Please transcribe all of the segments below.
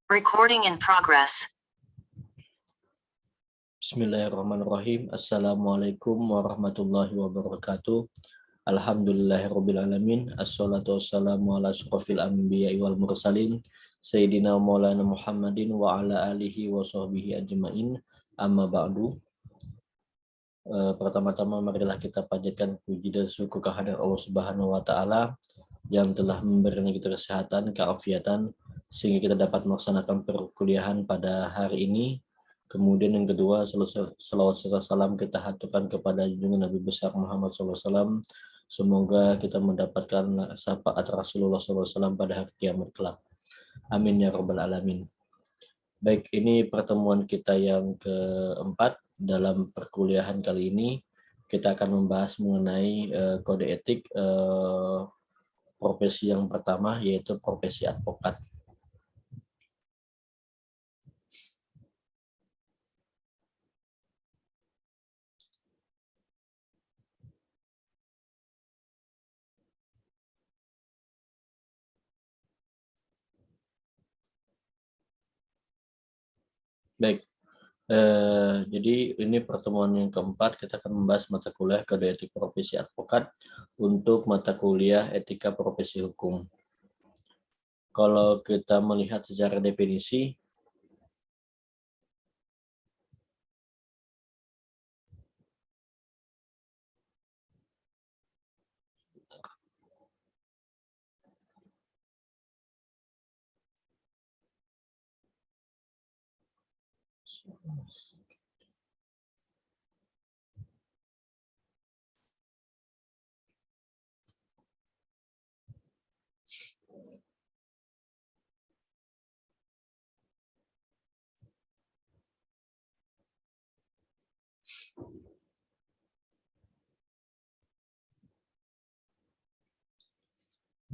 Recording in progress. Bismillahirrahmanirrahim. Assalamualaikum warahmatullahi wabarakatuh. Alhamdulillahirrabbilalamin. Assalatu wassalamu ala asyrafil anbiya'i wal mursalin Sayyidina Maulana Muhammadin wa ala alihi wa sahbihi ajma'in. Amma ba'du. Pertama-tama marilah kita panjatkan puji dan syukur kehadirat Allah Subhanahu wa taala yang telah memberikan kita kesehatan, keafiatan sehingga kita dapat melaksanakan perkuliahan pada hari ini. Kemudian yang kedua, salawat serta salam kita haturkan kepada junjungan Nabi besar Muhammad SAW. Semoga kita mendapatkan syafaat Rasulullah SAW pada hari kiamat kelak. Amin ya rabbal alamin. Baik, ini pertemuan kita yang keempat dalam perkuliahan kali ini. Kita akan membahas mengenai kode etik profesi yang pertama, yaitu profesi advokat. Baik, jadi ini pertemuan yang keempat, kita akan membahas mata kuliah kode etik profesi advokat untuk mata kuliah etika profesi hukum. Kalau kita melihat secara definisi,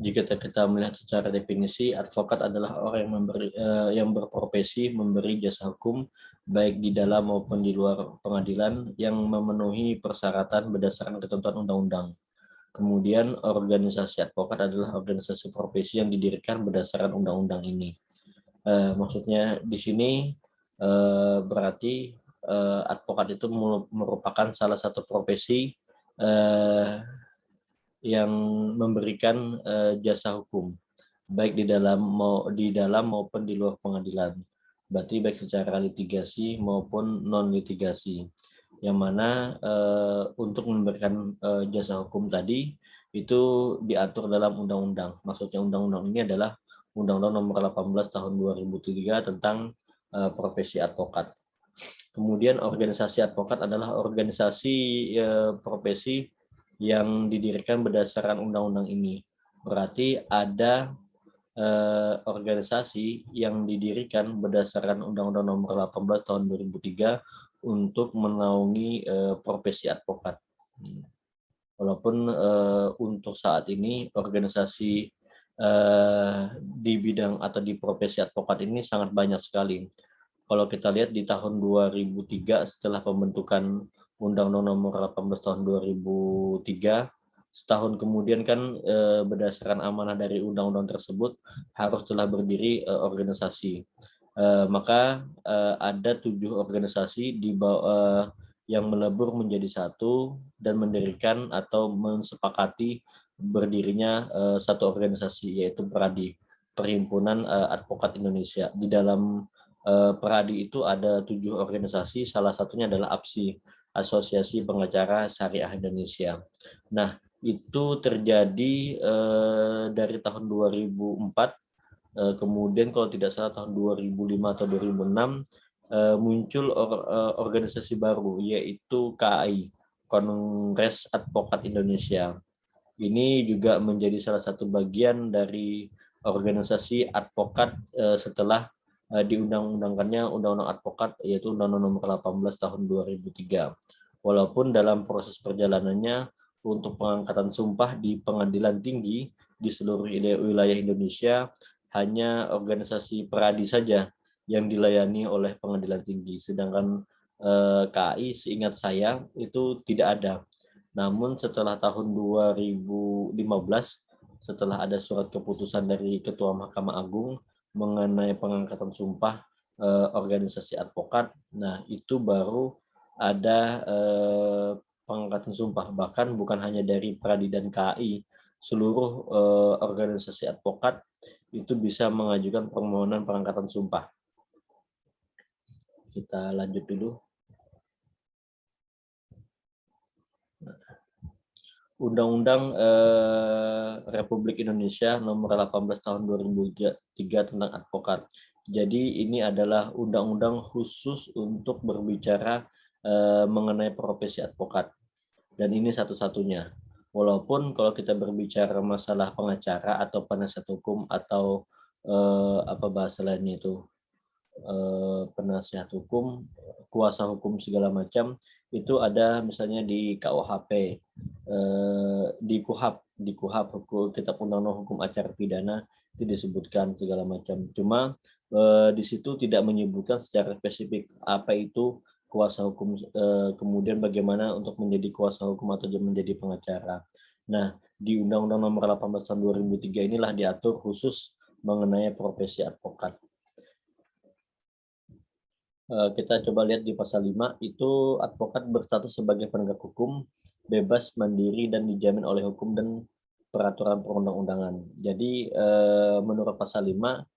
jika kita melihat secara definisi, advokat adalah orang yang berprofesi memberi jasa hukum baik di dalam maupun di luar pengadilan yang memenuhi persyaratan berdasarkan ketentuan undang-undang. Kemudian organisasi advokat adalah organisasi profesi yang didirikan berdasarkan undang-undang ini. Maksudnya di sini berarti advokat itu merupakan salah satu profesi yang memberikan jasa hukum baik di dalam maupun di luar pengadilan. Berarti baik secara litigasi maupun non litigasi. Yang mana untuk memberikan jasa hukum tadi itu diatur dalam undang-undang. Maksudnya undang-undang ini adalah Undang-Undang Nomor 18 Tahun 2003 tentang profesi advokat. Kemudian organisasi advokat adalah organisasi profesi yang didirikan berdasarkan undang-undang ini. Berarti ada organisasi yang didirikan berdasarkan Undang-Undang Nomor 18 Tahun 2003 untuk menaungi profesi advokat. Walaupun untuk saat ini organisasi di bidang atau di profesi advokat ini sangat banyak sekali. Kalau kita lihat di tahun 2003 setelah pembentukan Undang-Undang Nomor 18 Tahun 2003, setahun kemudian kan berdasarkan amanah dari undang-undang tersebut harus telah berdiri organisasi. Maka ada 7 organisasi di bawah yang melebur menjadi satu dan mendirikan atau mensepakati berdirinya satu organisasi, yaitu PERADI, Perhimpunan Advokat Indonesia. Di dalam PERADI itu ada 7 organisasi, salah satunya adalah APSI, Asosiasi Pengacara Syariah Indonesia. Nah, itu terjadi dari tahun 2004, kemudian kalau tidak salah tahun 2005 atau 2006 muncul organisasi baru, yaitu KAI, Kongres Advokat Indonesia. Ini juga menjadi salah satu bagian dari organisasi advokat setelah diundang-undangkannya Undang-Undang Advokat, yaitu Undang-Undang Nomor 18 Tahun 2003. Walaupun dalam proses perjalanannya untuk pengangkatan sumpah di pengadilan tinggi di seluruh wilayah Indonesia hanya organisasi PERADI saja yang dilayani oleh pengadilan tinggi, sedangkan KAI seingat saya itu tidak ada. Namun setelah tahun 2015, setelah ada surat keputusan dari Ketua Mahkamah Agung mengenai pengangkatan sumpah organisasi advokat. Nah, itu baru ada pengangkatan sumpah, bahkan bukan hanya dari Pradi dan KAI, seluruh organisasi advokat itu bisa mengajukan permohonan pengangkatan sumpah. Kita lanjut dulu. Undang-Undang Republik Indonesia Nomor 18 Tahun 2003 tentang advokat. Jadi ini adalah undang-undang khusus untuk berbicara mengenai profesi advokat. Dan ini satu-satunya. Walaupun kalau kita berbicara masalah pengacara atau penasihat hukum atau apa bahasa lainnya itu, penasihat hukum, kuasa hukum segala macam, itu ada misalnya di KUHP, di KUHAP Kitab Undang-Undang Hukum Acara Pidana itu disebutkan segala macam. Cuma di situ tidak menyebutkan secara spesifik apa itu kuasa hukum, kemudian bagaimana untuk menjadi kuasa hukum atau menjadi pengacara. Nah, di Undang-Undang Nomor 18 Tahun 2003 inilah diatur khusus mengenai profesi advokat. Kita coba lihat di pasal 5, itu advokat berstatus sebagai penegak hukum, bebas, mandiri, dan dijamin oleh hukum dan peraturan perundang-undangan. Jadi menurut pasal 5,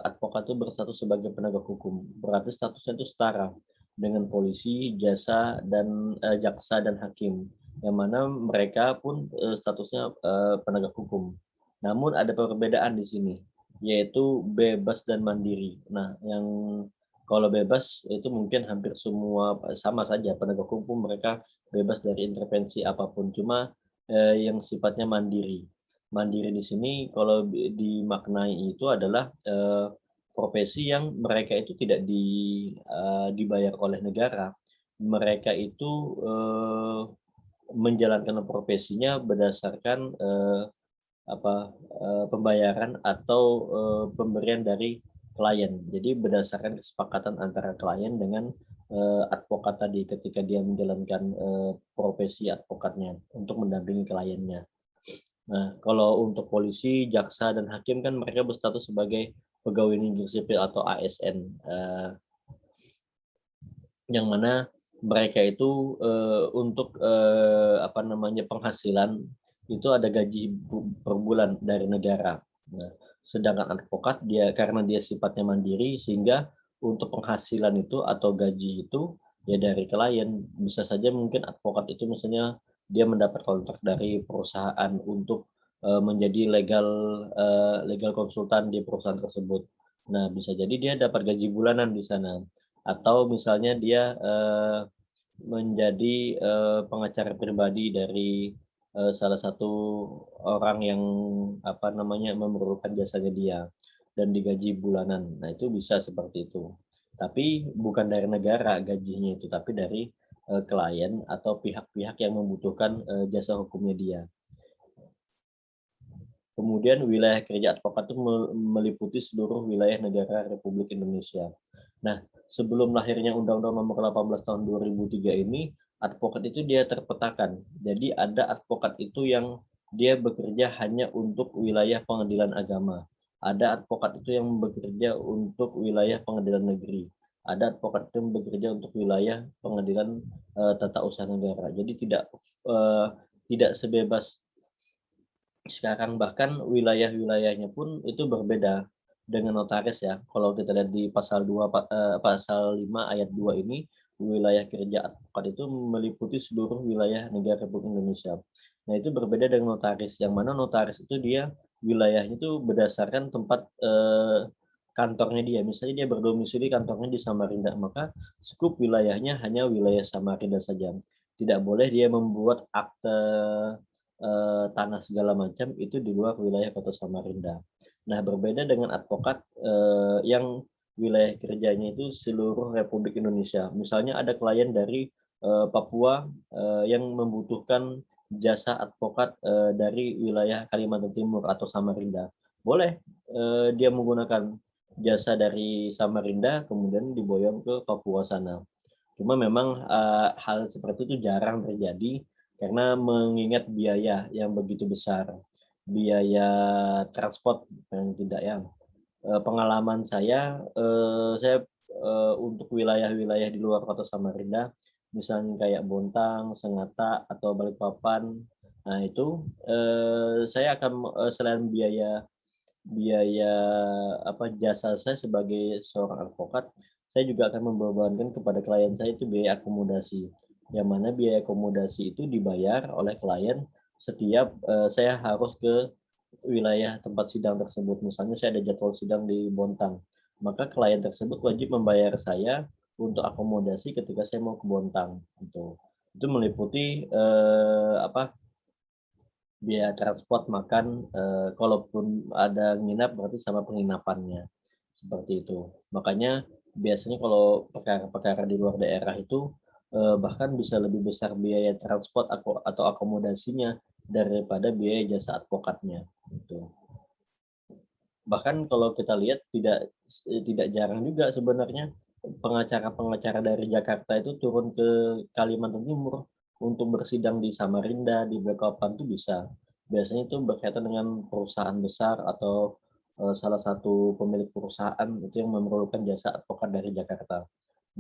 advokat itu berstatus sebagai penegak hukum. Berarti statusnya itu setara dengan polisi, jaksa, dan hakim. Yang mana mereka pun statusnya penegak hukum. Namun ada perbedaan di sini, yaitu bebas dan mandiri. Nah, yang kalau bebas itu mungkin hampir semua sama saja, penegak hukum mereka bebas dari intervensi apapun, cuma yang sifatnya mandiri. Mandiri di sini kalau dimaknai itu adalah profesi yang mereka itu tidak dibayar oleh negara. Mereka itu menjalankan profesinya berdasarkan pembayaran atau pemberian dari klien. Jadi berdasarkan kesepakatan antara klien dengan advokat tadi ketika dia menjalankan profesi advokatnya untuk mendampingi kliennya. Nah, kalau untuk polisi, jaksa, dan hakim kan mereka berstatus sebagai pegawai negeri sipil atau ASN, yang mana mereka itu untuk penghasilan itu ada gaji per bulan dari negara. Nah, sedangkan advokat karena dia sifatnya mandiri, sehingga untuk penghasilan itu atau gaji itu ya dari klien. Bisa saja mungkin advokat itu misalnya dia mendapat kontrak dari perusahaan untuk menjadi legal konsultan di perusahaan tersebut. Nah, bisa jadi dia dapat gaji bulanan di sana, atau misalnya dia menjadi pengacara pribadi dari salah satu orang yang memerlukan jasanya dia dan digaji bulanan. Nah, itu bisa seperti itu. Tapi bukan dari negara gajinya itu, tapi dari klien atau pihak-pihak yang membutuhkan jasa hukumnya dia. Kemudian wilayah kerja advokat itu meliputi seluruh wilayah negara Republik Indonesia. Nah, sebelum lahirnya Undang-Undang Nomor 18 Tahun 2003 ini, advokat itu dia terpetakan. Jadi ada advokat itu yang dia bekerja hanya untuk wilayah pengadilan agama. Ada advokat itu yang bekerja untuk wilayah pengadilan negeri. Ada advokat itu yang bekerja untuk wilayah pengadilan tata usaha negara. Jadi tidak sebebas sekarang, bahkan wilayah-wilayahnya pun itu berbeda dengan notaris ya. Kalau kita lihat di pasal 5 ayat 2 ini, wilayah kerja advokat itu meliputi seluruh wilayah negara Republik Indonesia. Nah, itu berbeda dengan notaris, yang mana notaris itu dia wilayahnya itu berdasarkan tempat kantornya dia. Misalnya dia berdomisili kantornya di Samarinda, maka skup wilayahnya hanya wilayah Samarinda saja. Tidak boleh dia membuat akte tanah segala macam itu di luar wilayah Kota Samarinda. Nah, berbeda dengan advokat yang wilayah kerjanya itu seluruh Republik Indonesia. Misalnya ada klien dari Papua yang membutuhkan jasa advokat dari wilayah Kalimantan Timur atau Samarinda. Boleh dia menggunakan jasa dari Samarinda kemudian diboyong ke Papua sana. Cuma memang hal seperti itu jarang terjadi karena mengingat biaya yang begitu besar, biaya transport yang tidak yang. pengalaman saya untuk wilayah-wilayah di luar kota Samarinda, misalnya kayak Bontang, Sengatta, atau Balikpapan. Nah itu saya akan selain biaya biaya jasa saya sebagai seorang advokat, saya juga akan membebankan kepada klien saya itu biaya akomodasi. Yang mana biaya akomodasi itu dibayar oleh klien setiap saya harus ke wilayah tempat sidang tersebut. Misalnya saya ada jadwal sidang di Bontang, maka klien tersebut wajib membayar saya untuk akomodasi ketika saya mau ke Bontang. Itu meliputi biaya transport, makan, kalaupun ada nginap berarti sama penginapannya, seperti itu. Makanya biasanya kalau perkara-perkara di luar daerah itu, bahkan bisa lebih besar biaya transport atau akomodasinya daripada biaya jasa advokatnya, gitu. Bahkan kalau kita lihat tidak jarang juga sebenarnya pengacara-pengacara dari Jakarta itu turun ke Kalimantan Timur untuk bersidang di Samarinda, di Balikpapan itu bisa. Biasanya itu berkaitan dengan perusahaan besar atau salah satu pemilik perusahaan itu yang memerlukan jasa advokat dari Jakarta.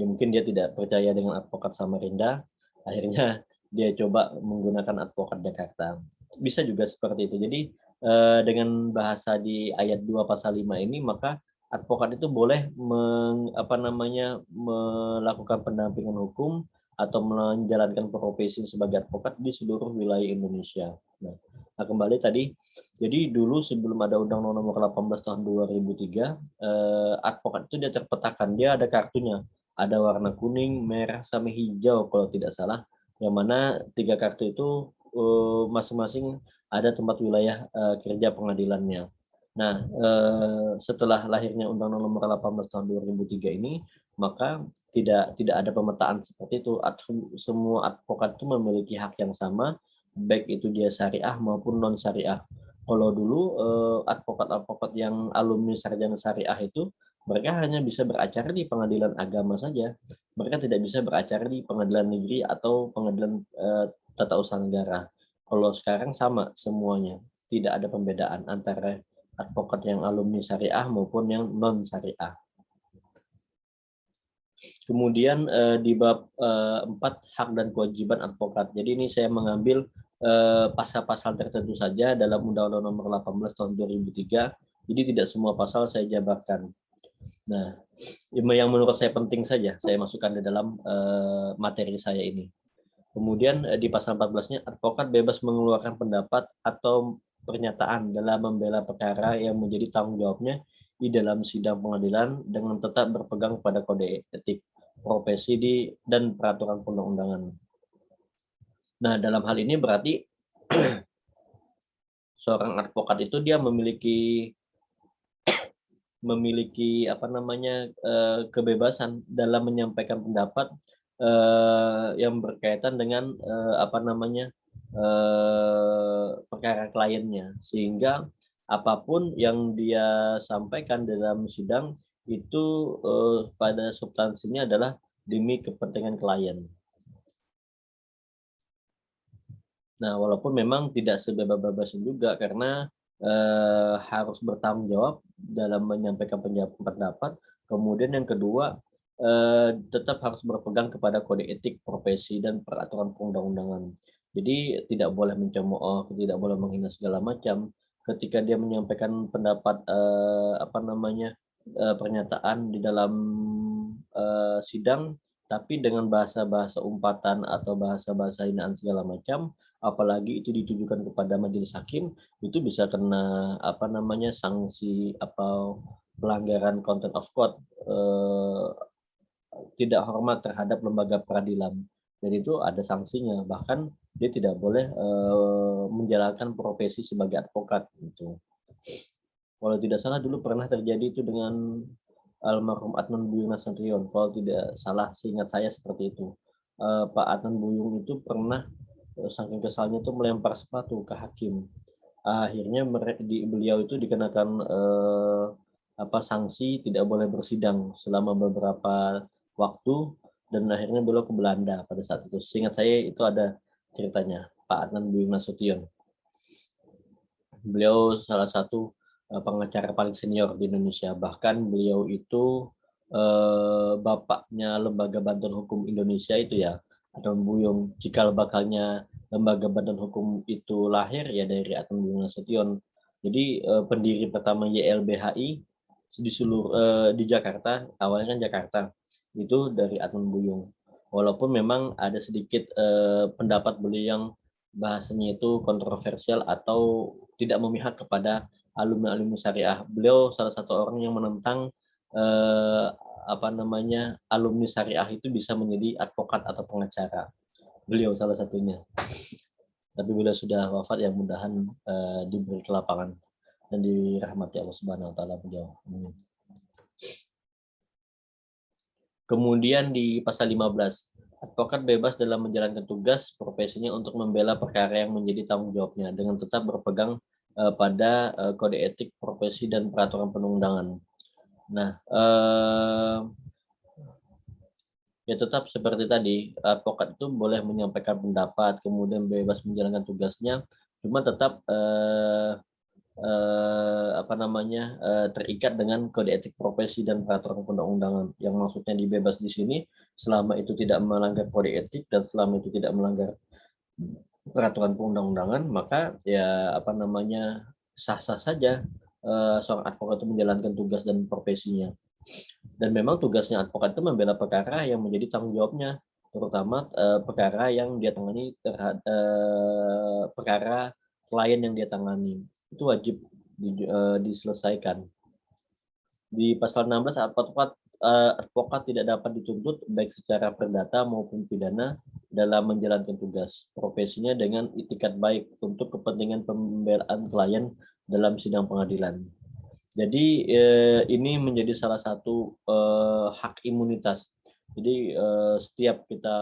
Mungkin dia tidak percaya dengan advokat Samarinda, akhirnya dia coba menggunakan advokat Jakarta. Bisa juga seperti itu. Jadi dengan bahasa di ayat 2 pasal 5 ini, maka advokat itu boleh melakukan pendampingan hukum atau menjalankan profesi sebagai advokat di seluruh wilayah Indonesia. Nah, kembali tadi, jadi dulu sebelum ada Undang-Undang Nomor 18 Tahun 2003, advokat itu dia terpetakan, dia ada kartunya, ada warna kuning, merah, sama hijau kalau tidak salah, yang mana 3 kartu itu masing-masing ada tempat wilayah kerja pengadilannya. Nah, setelah lahirnya Undang-Undang Nomor 18 Tahun 2003 ini, maka tidak ada pemetaan seperti itu. Semua advokat itu memiliki hak yang sama, baik itu dia syariah maupun non syariah. Kalau dulu advokat-advokat yang alumni sarjana syariah itu, mereka hanya bisa beracara di pengadilan agama saja. Mereka tidak bisa beracara di pengadilan negeri atau pengadilan tata usaha negara. Kalau sekarang sama semuanya, tidak ada pembedaan antara advokat yang alumni syariah maupun yang non syariah. Kemudian di bab 4 hak dan kewajiban advokat. Jadi ini saya mengambil pasal-pasal tertentu saja dalam Undang-Undang Nomor 18 Tahun 2003. Jadi tidak semua pasal saya jabarkan. Nah, yang menurut saya penting saja saya masukkan di dalam materi saya ini. Kemudian di pasal 14-nya, advokat bebas mengeluarkan pendapat atau pernyataan dalam membela perkara yang menjadi tanggung jawabnya di dalam sidang pengadilan dengan tetap berpegang pada kode etik profesi dan peraturan perundang-undangan. Nah, dalam hal ini berarti seorang advokat itu dia memiliki kebebasan dalam menyampaikan pendapat yang berkaitan dengan perkara kliennya, sehingga apapun yang dia sampaikan dalam sidang itu pada substansinya adalah demi kepentingan klien. Nah, walaupun memang tidak sebebas-bebasnya juga karena harus bertanggung jawab dalam menyampaikan pendapat. Kemudian yang kedua, tetap harus berpegang kepada kode etik profesi dan peraturan perundang-undangan. Jadi tidak boleh mencemooh, tidak boleh menghina segala macam. Ketika dia menyampaikan pendapat pernyataan di dalam sidang, tapi dengan bahasa-bahasa umpatan atau bahasa-bahasa hinaan segala macam, apalagi itu ditujukan kepada majelis hakim, itu bisa kena sanksi atau pelanggaran contempt of court, tidak hormat terhadap lembaga peradilan. Jadi itu ada sanksinya, bahkan dia tidak boleh menjalankan profesi sebagai advokat gitu. Kalau tidak salah dulu pernah terjadi itu dengan almarhum Adnan Buyung Nasution. Kalau tidak salah, seingat saya seperti itu. Pak Adnan Buyung itu pernah saking kesalnya itu melempar sepatu ke hakim. Akhirnya beliau itu dikenakan sanksi tidak boleh bersidang selama beberapa waktu, dan akhirnya beliau ke Belanda pada saat itu. Seingat saya itu ada ceritanya, Pak Adnan Buyung Nasution. Beliau salah satu pengacara paling senior di Indonesia. Bahkan beliau itu bapaknya Lembaga Bantuan Hukum Indonesia itu ya, Adnan Buyung. Cikal bakalnya Lembaga Bantuan Hukum itu lahir ya dari Adnan Buyung Nasution. Jadi pendiri pertama YLBHI di Jakarta, awalnya kan Jakarta, itu dari Adnan Buyung. Walaupun memang ada sedikit pendapat beliau yang bahasanya itu kontroversial atau tidak memihak kepada alumni-alumni syariah. Beliau salah satu orang yang menentang alumni syariah itu bisa menjadi advokat atau pengacara. Beliau salah satunya. Tapi beliau sudah wafat, yang mudahan diberi kelapangan dan dirahmati Allah Subhanahu wa taala beliau. Kemudian di pasal 15, advokat bebas dalam menjalankan tugas profesinya untuk membela perkara yang menjadi tanggung jawabnya dengan tetap berpegang pada kode etik profesi dan peraturan perundang-undangan. Nah, ya tetap seperti tadi, advokat itu boleh menyampaikan pendapat, kemudian bebas menjalankan tugasnya, cuma tetap terikat dengan kode etik profesi dan peraturan perundang-undangan. Yang maksudnya dibebas di sini selama itu tidak melanggar kode etik dan selama itu tidak melanggar peraturan perundang-undangan, maka ya sah-sah saja seorang advokat itu menjalankan tugas dan profesinya. Dan memang tugasnya advokat itu membela perkara yang menjadi tanggung jawabnya, terutama perkara yang dia tangani perkara klien yang dia tangani. Itu wajib diselesaikan. Di pasal 16, advokat tidak dapat dituntut baik secara perdata maupun pidana dalam menjalankan tugas profesinya dengan itikat baik untuk kepentingan pembelaan klien dalam sidang pengadilan. Jadi ini menjadi salah satu hak imunitas. Jadi setiap kita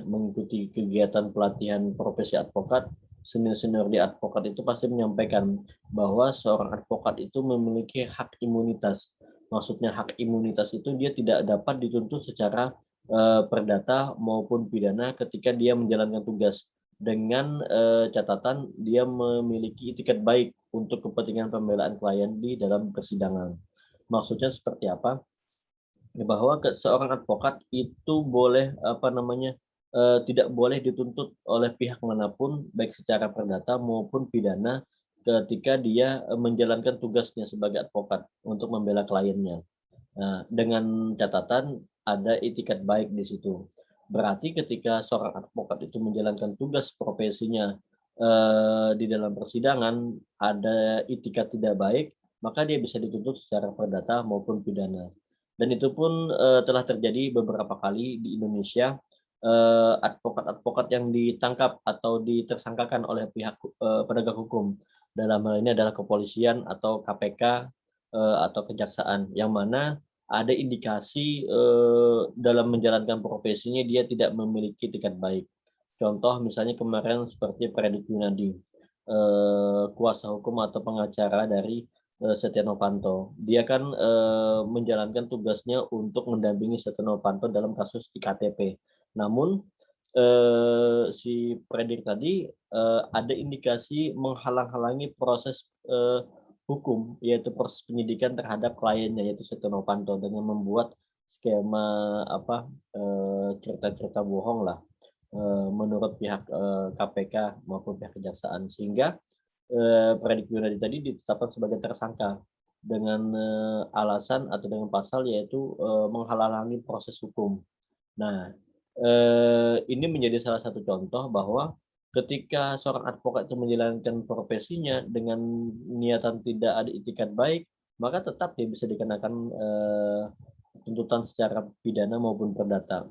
mengikuti kegiatan pelatihan profesi advokat, senior-senior di advokat itu pasti menyampaikan bahwa seorang advokat itu memiliki hak imunitas. Maksudnya hak imunitas itu dia tidak dapat dituntut secara perdata maupun pidana ketika dia menjalankan tugas, dengan catatan dia memiliki itikat baik untuk kepentingan pembelaan klien di dalam persidangan. Maksudnya seperti apa? Bahwa seorang advokat itu boleh tidak boleh dituntut oleh pihak manapun baik secara perdata maupun pidana ketika dia menjalankan tugasnya sebagai advokat untuk membela kliennya. Nah, dengan catatan ada itikat baik di situ. Berarti ketika seorang advokat itu menjalankan tugas profesinya di dalam persidangan ada itikat tidak baik, maka dia bisa dituntut secara perdata maupun pidana. Dan itu pun telah terjadi beberapa kali di Indonesia, advokat-advokat yang ditangkap atau ditersangkakan oleh pihak penegak hukum. Dalam hal ini adalah kepolisian atau KPK atau kejaksaan, yang mana ada indikasi dalam menjalankan profesinya dia tidak memiliki itikat baik. Contoh misalnya kemarin seperti Fredrik Yunadi, kuasa hukum atau pengacara dari Setia Novanto. Dia kan menjalankan tugasnya untuk mendampingi Setia Novanto dalam kasus iktp. Namun si Fredrik tadi ada indikasi menghalang-halangi proses hukum, yaitu proses penyidikan terhadap kliennya yaitu Setia Novanto, dengan membuat skema cerita-cerita bohong lah menurut pihak KPK maupun pihak kejaksaan, sehingga Fredrik Yunadi tadi ditetapkan sebagai tersangka dengan alasan atau dengan pasal yaitu menghalang-halangi proses hukum. Nah, ini menjadi salah satu contoh bahwa ketika seorang advokat itu menjalankan profesinya dengan niatan tidak ada itikat baik, maka tetap dia bisa dikenakan tuntutan secara pidana maupun perdata.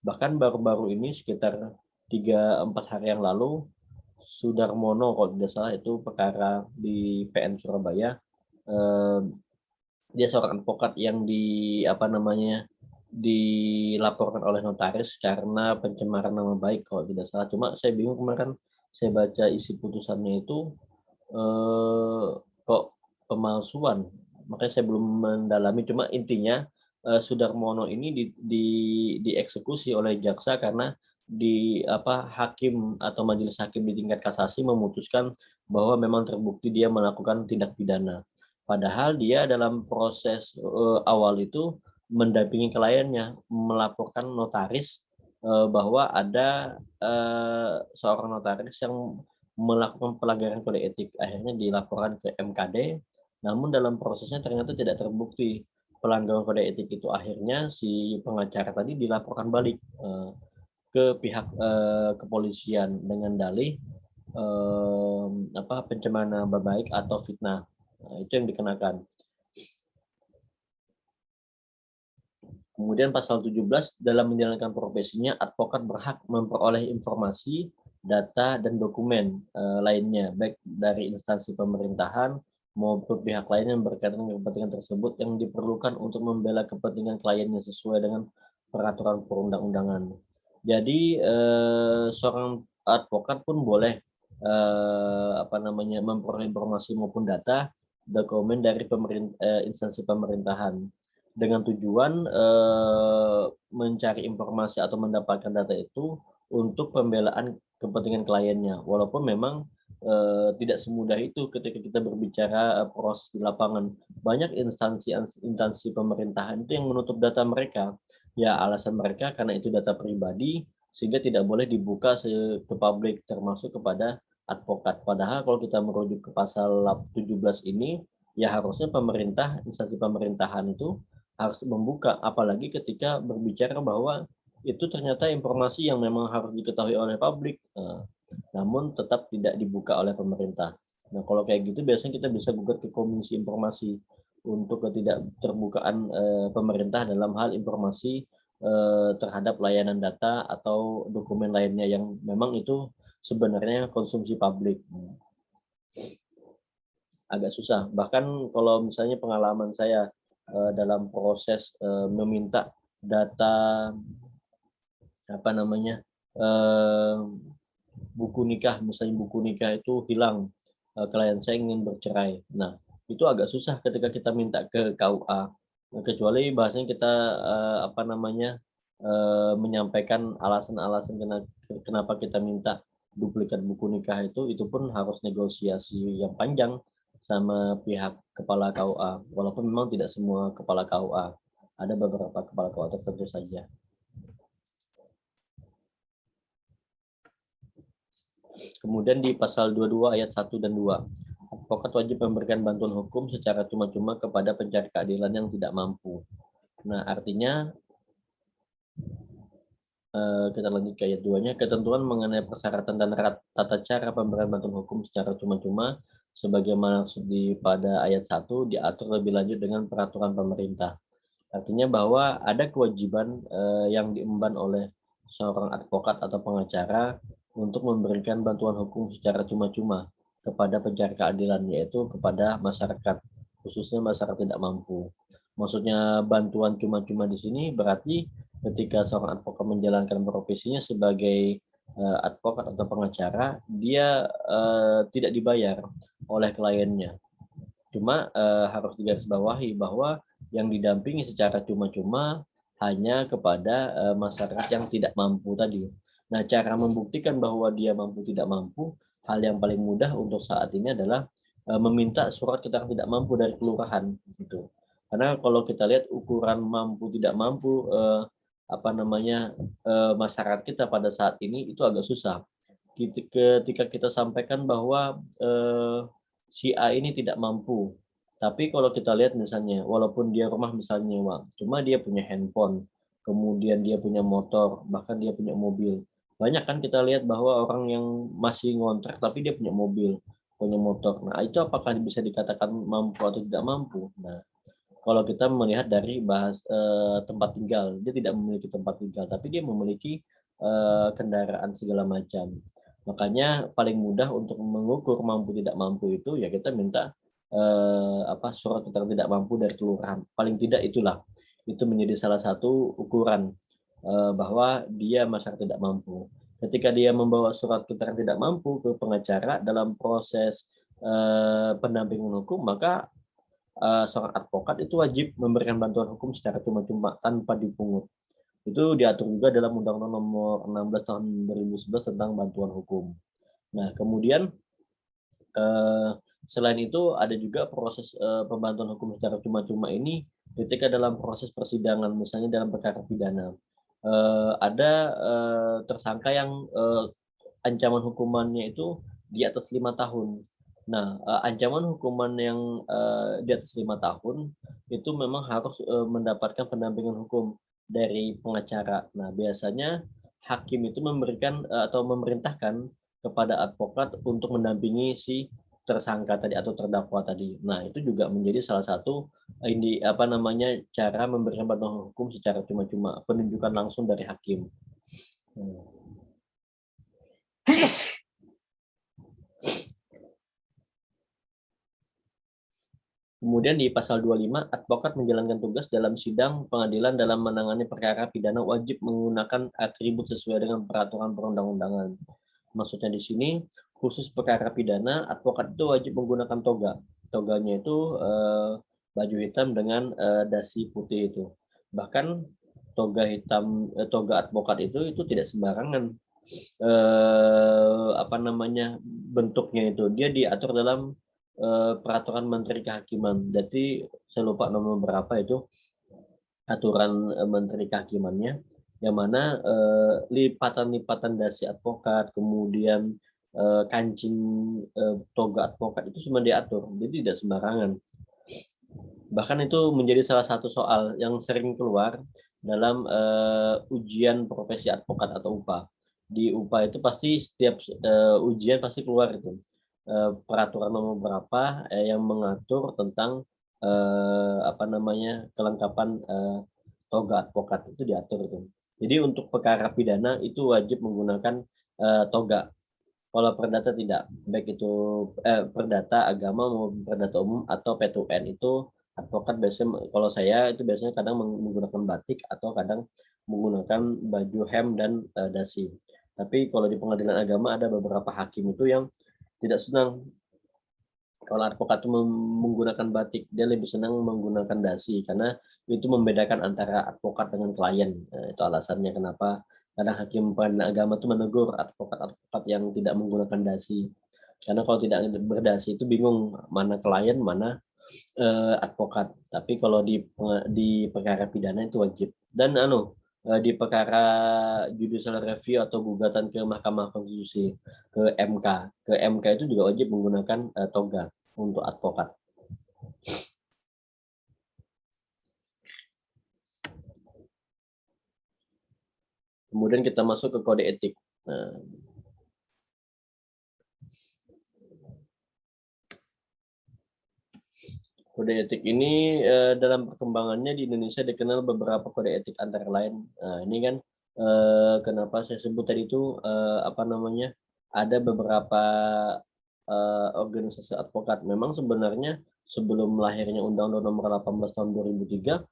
Bahkan baru-baru ini sekitar 3-4 hari yang lalu, Sudarmono kalau tidak salah itu perkara di PN Surabaya, dia seorang advokat yang dilaporkan oleh notaris karena pencemaran nama baik kalau tidak salah. Cuma saya bingung, kemarin saya baca isi putusannya itu kok pemalsuan, makanya saya belum mendalami. Cuma intinya Sudarmono ini dieksekusi oleh jaksa karena hakim atau majelis hakim di tingkat kasasi memutuskan bahwa memang terbukti dia melakukan tindak pidana. Padahal dia dalam proses awal itu mendampingi kliennya, melaporkan notaris bahwa ada seorang notaris yang melakukan pelanggaran kode etik. Akhirnya dilaporkan ke MKD, namun dalam prosesnya ternyata tidak terbukti pelanggaran kode etik itu. Akhirnya si pengacara tadi dilaporkan balik ke pihak kepolisian dengan dalih pencemaran nama baik atau fitnah. Nah, itu yang dikenakan. Kemudian pasal 17, dalam menjalankan profesinya, advokat berhak memperoleh informasi, data, dan dokumen lainnya, baik dari instansi pemerintahan maupun pihak lain yang berkaitan dengan kepentingan tersebut yang diperlukan untuk membela kepentingan kliennya sesuai dengan peraturan perundang-undangan. Jadi seorang advokat pun boleh memperoleh informasi maupun data, dokumen dari instansi pemerintahan dengan tujuan mencari informasi atau mendapatkan data itu untuk pembelaan kepentingan kliennya. Walaupun memang tidak semudah itu ketika kita berbicara proses di lapangan. Banyak instansi pemerintahan itu yang menutup data mereka. Ya, alasan mereka karena itu data pribadi sehingga tidak boleh dibuka ke publik, termasuk kepada advokat. Padahal kalau kita merujuk ke pasal 17 ini, ya harusnya instansi pemerintahan itu harus membuka, apalagi ketika berbicara bahwa itu ternyata informasi yang memang harus diketahui oleh publik, namun tetap tidak dibuka oleh pemerintah. Nah, kalau kayak gitu biasanya kita bisa gugat ke Komisi Informasi untuk ketidakterbukaan pemerintah dalam hal informasi terhadap layanan data atau dokumen lainnya yang memang itu sebenarnya konsumsi publik. Agak susah. Bahkan kalau misalnya pengalaman saya dalam proses meminta data buku nikah, misalnya buku nikah itu hilang, klien saya ingin bercerai. Nah, itu agak susah ketika kita minta ke KUA, kecuali bahasanya kita menyampaikan alasan-alasan kenapa kita minta duplikat buku nikah itu pun harus negosiasi yang panjang sama pihak kepala KUA. Walaupun memang tidak semua kepala KUA, ada beberapa kepala KUA tertentu saja. Kemudian di pasal 22 ayat 1 dan 2, advokat wajib memberikan bantuan hukum secara cuma-cuma kepada pencari keadilan yang tidak mampu. Nah, artinya kita lanjut ke ayat 2-nya, ketentuan mengenai persyaratan dan tata cara pemberian bantuan hukum secara cuma-cuma sebagaimana di pada ayat 1 diatur lebih lanjut dengan peraturan pemerintah. Artinya bahwa ada kewajiban yang diemban oleh seorang advokat atau pengacara untuk memberikan bantuan hukum secara cuma-cuma kepada pencari keadilan, yaitu kepada masyarakat, khususnya masyarakat tidak mampu. Maksudnya bantuan cuma-cuma di sini berarti ketika seorang advokat menjalankan profesinya sebagai advokat atau pengacara, dia tidak dibayar oleh kliennya. Cuma harus digarisbawahi bahwa yang didampingi secara cuma-cuma hanya kepada masyarakat yang tidak mampu tadi. Nah, cara membuktikan bahwa dia mampu tidak mampu, hal yang paling mudah untuk saat ini adalah meminta surat keterangan tidak mampu dari kelurahan gitu. Karena kalau kita lihat ukuran mampu tidak mampu masyarakat kita pada saat ini itu agak susah. Ketika kita sampaikan bahwa si A ini tidak mampu, tapi kalau kita lihat misalnya, walaupun dia rumah misalnya nyewa, cuma dia punya handphone, kemudian dia punya motor, bahkan dia punya mobil. Banyak kan kita lihat bahwa orang yang masih ngontrak tapi dia punya mobil, punya motor. Nah, itu apakah bisa dikatakan mampu atau tidak mampu? Nah, kalau kita melihat dari tempat tinggal, dia tidak memiliki tempat tinggal, tapi dia memiliki kendaraan segala macam. Makanya paling mudah untuk mengukur mampu tidak mampu itu ya kita minta surat keterangan tidak mampu dari kelurahan. Paling tidak itulah. Itu menjadi salah satu ukuran bahwa dia masyarakat tidak mampu. Ketika dia membawa surat keterangan tidak mampu ke pengacara dalam proses pendampingan hukum, maka seorang advokat itu wajib memberikan bantuan hukum secara cuma-cuma tanpa dipungut. Itu diatur juga dalam Undang-Undang Nomor 16 Tahun 2011 tentang bantuan hukum. Nah, kemudian selain itu ada juga proses pembantuan hukum secara cuma-cuma ini ketika dalam proses persidangan, misalnya dalam perkara pidana. Ada tersangka yang ancaman hukumannya itu di atas 5 tahun. Nah, ancaman hukuman yang di atas 5 tahun itu memang harus mendapatkan pendampingan hukum dari pengacara. Nah, biasanya hakim itu memberikan atau memerintahkan kepada advokat untuk mendampingi si tersangka tadi atau terdakwa tadi. Nah, itu juga menjadi salah satu ini apa namanya cara memberikan bantuan hukum secara cuma-cuma, penunjukan langsung dari hakim. Kemudian di pasal 25, advokat menjalankan tugas dalam sidang pengadilan dalam menangani perkara pidana wajib menggunakan atribut sesuai dengan peraturan perundang-undangan. Maksudnya di sini, khusus perkara pidana, advokat itu wajib menggunakan toga. Toganya itu baju hitam dengan dasi putih itu. Bahkan toga hitam, toga advokat itu tidak sembarangan. Apa namanya bentuknya itu, dia diatur dalam peraturan Menteri Kehakiman. Jadi saya lupa nomor berapa itu aturan Menteri Kehakimannya, yang mana lipatan-lipatan dasi advokat, kemudian kancing toga advokat itu semua diatur, jadi tidak sembarangan. Bahkan itu menjadi salah satu soal yang sering keluar dalam ujian profesi advokat atau UPA. Di UPA itu pasti setiap ujian pasti keluar itu peraturan nomor berapa yang mengatur tentang apa namanya kelengkapan toga advokat itu diatur itu. Jadi untuk perkara pidana itu wajib menggunakan toga. Kalau perdata tidak, baik itu perdata agama maupun perdata umum atau P2N itu advokat biasanya, kalau saya itu biasanya kadang menggunakan batik atau kadang menggunakan baju hem dan dasi. Tapi kalau di pengadilan agama ada beberapa hakim itu yang tidak senang kalau advokat itu menggunakan batik, dia lebih senang menggunakan dasi karena itu membedakan antara advokat dengan klien. Nah, itu alasannya kenapa kadang hakim pengadilan agama itu menegur advokat-advokat yang tidak menggunakan dasi. Karena kalau tidak berdasi itu bingung mana klien, mana advokat. Tapi kalau di perkara pidana itu wajib. Dan di perkara judicial review atau gugatan ke Mahkamah Konstitusi, ke MK. Ke MK itu juga wajib menggunakan toga untuk advokat. Kemudian kita masuk ke kode etik. Nah, kode etik ini dalam perkembangannya di Indonesia dikenal beberapa kode etik antara lain. Nah, ini kan kenapa saya sebut tadi itu apa namanya ada beberapa organisasi advokat. Memang sebenarnya sebelum lahirnya Undang-Undang Nomor 18 Tahun 2003,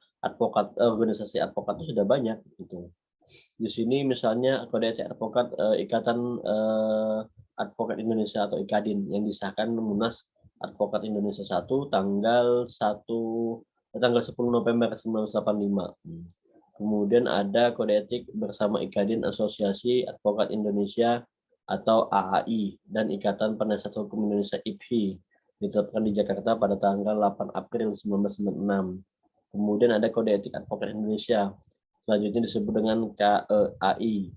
organisasi advokat itu sudah banyak gitu. Di sini misalnya kode etik advokat Ikatan Advokat Indonesia atau IKADIN yang disahkan Munas Advokat Indonesia 1 tanggal 10 November 1985. Kemudian ada kode etik bersama IKADIN Asosiasi Advokat Indonesia atau AAI dan Ikatan Penasihat Hukum Indonesia IPHI ditetapkan di Jakarta pada tanggal 8 April 1996. Kemudian ada kode etik advokat Indonesia. Selanjutnya disebut dengan KEAI,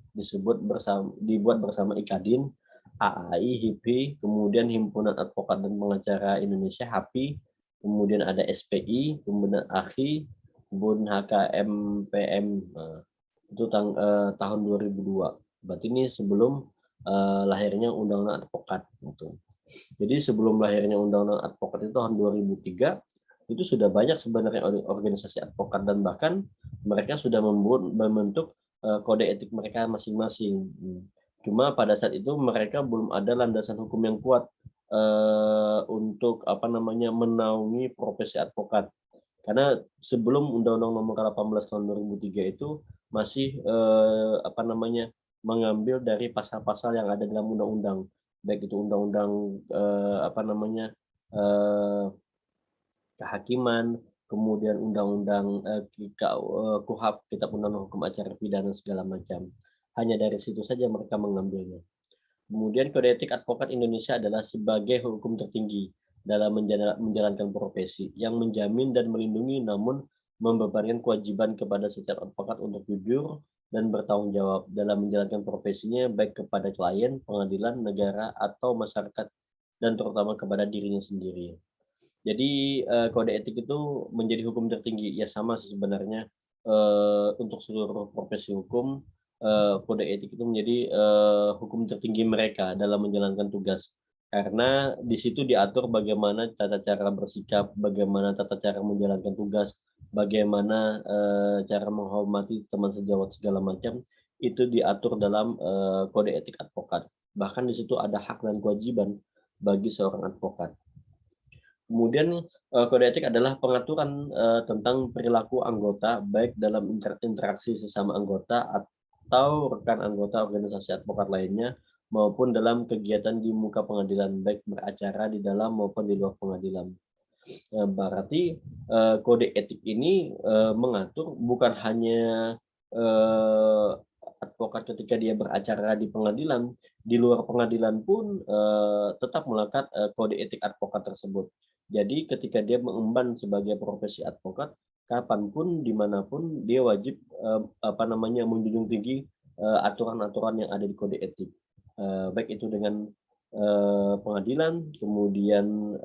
dibuat bersama IKADIN, AAI, HIPI, kemudian Himpunan Advokat dan Pengacara Indonesia, HAPI, kemudian ada SPI, kemudian AKI, kemudian HKMPM. Nah, itu tahun 2002. Berarti ini sebelum lahirnya Undang-Undang Advokat. Gitu. Jadi sebelum lahirnya Undang-Undang Advokat itu tahun 2003, itu sudah banyak sebenarnya organisasi advokat dan bahkan mereka sudah membentuk kode etik mereka masing-masing. Cuma pada saat itu mereka belum ada landasan hukum yang kuat untuk apa namanya menaungi profesi advokat. Karena sebelum Undang-Undang Nomor 18 Tahun 2003 itu masih apa namanya mengambil dari pasal-pasal yang ada dalam undang-undang, baik itu undang-undang apa namanya kehakiman, kemudian undang-undang KUHP, Kitab Undang-Undang Hukum Acara Pidana segala macam. Hanya dari situ saja mereka mengambilnya. Kemudian kode etik advokat Indonesia adalah sebagai hukum tertinggi dalam menjalankan profesi yang menjamin dan melindungi namun membebankan kewajiban kepada setiap advokat untuk jujur dan bertanggung jawab dalam menjalankan profesinya baik kepada klien, pengadilan, negara, atau masyarakat dan terutama kepada dirinya sendiri. Jadi kode etik itu menjadi hukum tertinggi, ya sama sih sebenarnya untuk seluruh profesi hukum, kode etik itu menjadi hukum tertinggi mereka dalam menjalankan tugas. Karena di situ diatur bagaimana tata cara bersikap, bagaimana tata cara menjalankan tugas, bagaimana cara menghormati teman sejawat segala macam, itu diatur dalam kode etik advokat. Bahkan di situ ada hak dan kewajiban bagi seorang advokat. Kemudian kode etik adalah pengaturan tentang perilaku anggota baik dalam interaksi sesama anggota atau rekan anggota organisasi advokat lainnya maupun dalam kegiatan di muka pengadilan baik beracara di dalam maupun di luar pengadilan. Berarti kode etik ini mengatur bukan hanya advokat ketika dia beracara di pengadilan, di luar pengadilan pun tetap melekat kode etik advokat tersebut. Jadi ketika dia mengemban sebagai profesi advokat, kapanpun, dimanapun dia wajib menjunjung tinggi aturan-aturan yang ada di kode etik, baik itu dengan pengadilan, kemudian